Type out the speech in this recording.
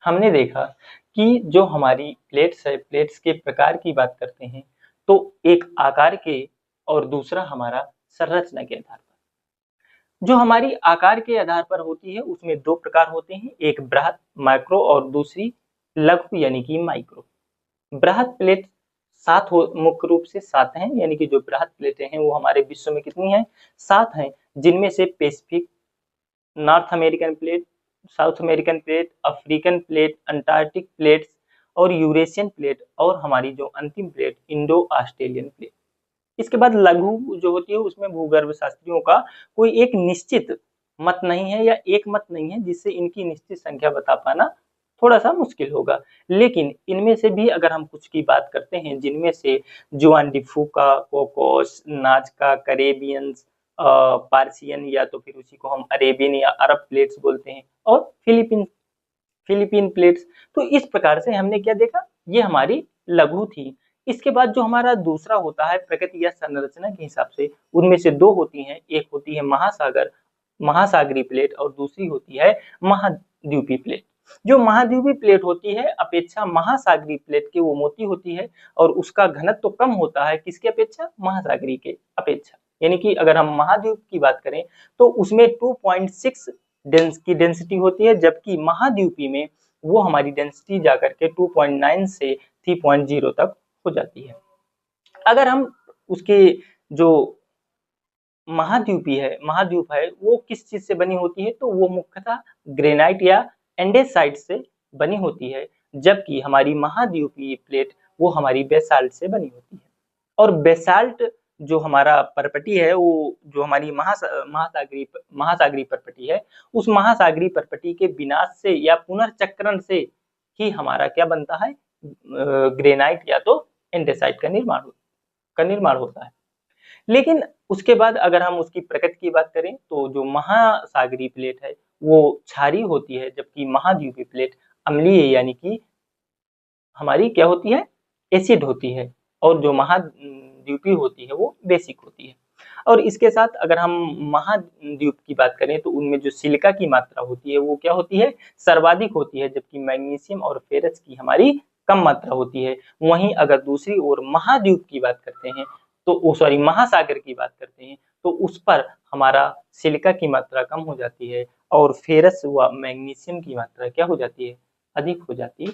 हमने देखा कि जो हमारी प्लेट्स है, प्लेट्स के प्रकार की बात करते हैं, तो एक आकार के और दूसरा हमारा संरचना के आधार पर। जो हमारी आकार के आधार पर होती है, उसमें 2 प्रकार होते हैं, एक बृहत माइक्रो और दूसरी लघु यानी कि माइक्रो। बृहत प्लेट 7 हो मुख्य रूप से 7 हैं, यानी कि जो बृहत प्लेटें हैं, वो हमारे विश्व में कितनी हैं? 7 हैं, जिनमें से Pacific, north American plate, south American plate, African plate, Antarctic plates और यूरेशियन प्लेट और हमारी जो अंतिम प्लेट इंडो ऑस्ट्रेलियन प्लेट। इसके बाद लघु जो होती है उसमें भूगर्भ शास्त्रियों का कोई एक निश्चित मत नहीं है या एक मत नहीं है, जिससे इनकी निश्चित संख्या बता पाना थोड़ा सा मुश्किल होगा। लेकिन इनमें से भी अगर हम कुछ की बात करते हैं, जिनमें से जुआन डिफूका, कोकोस, नाजका, करेबियंस, पार्सियन या तो फिर उसी को हम अरेबियन या अरब प्लेट्स बोलते हैं, और फिलीपीन प्लेट्स। तो इस प्रकार से हमने क्या देखा, ये हमारी लघु थी। इसके बाद जो हमारा दूसरा होता है प्रकृति या संरचना के हिसाब से, उनमें से 2 होती हैं, एक होती है महासागरीय प्लेट और दूसरी होती है महाद्वीपीय प्लेट। जो महाद्वीपीय प्लेट होती है अपेक्षा महासागरीय प्लेट के वो मोटी होती है और उसका घनत्व तो कम होता है, किसके अपेक्षा? महासागरीय के अपेक्षा। यानी कि अगर हम महाद्वीप की बात करें तो उसमें 2.6 की डेंसिटी होती है, जबकि महाद्वीपीय में वो हमारी डेंसिटी जाकर के 2.9 से 3.0 तक हो जाती है। अगर हम उसके जो महाद्वीप है वो किस चीज से बनी होती है, तो वो मुख्यतः ग्रेनाइट या एंडेसाइट से बनी होती है, जबकि हमारी महाद्वीपीय प्लेट वो हमारी बेसाल्ट से बनी होती है। और बेसाल्ट जो हमारा परपटी है, वो जो हमारी महासागरीय परपटी है, उस महासागरीय परपटी के विनाश से या पुनर्चक्रण से ही हमारा क्या बनता है? ग्रेनाइट या तो एंडेसाइट का निर्माण होता है। लेकिन उसके बाद अगर हम उसकी प्रकृति की बात करें, तो जो महासागरीय प्लेट है वो क्षारीय होती है, जबकि महाद्वीपीय प्लेट अम्लीय यानी कि हमारी क्या होती है? एसिड होती है। और जो महाद्वीपीय होती है वो बेसिक होती है। और इसके साथ अगर हम महाद्वीप की बात करें तो उनमें जो सिलिका की मात्रा होती है वो क्या होती है? सर्वाधिक होती है, जबकि मैग्नीशियम और फेरस की हमारी कम मात्रा होती है। वहीं अगर दूसरी ओर महाद्वीप की बात करते हैं तो सॉरी महासागर की बात करते हैं तो उस पर हमारा सिलिका की मात्रा कम हो जाती है और फेरस व मैग्नीशियम की मात्रा क्या हो जाती है? अधिक हो जाती है।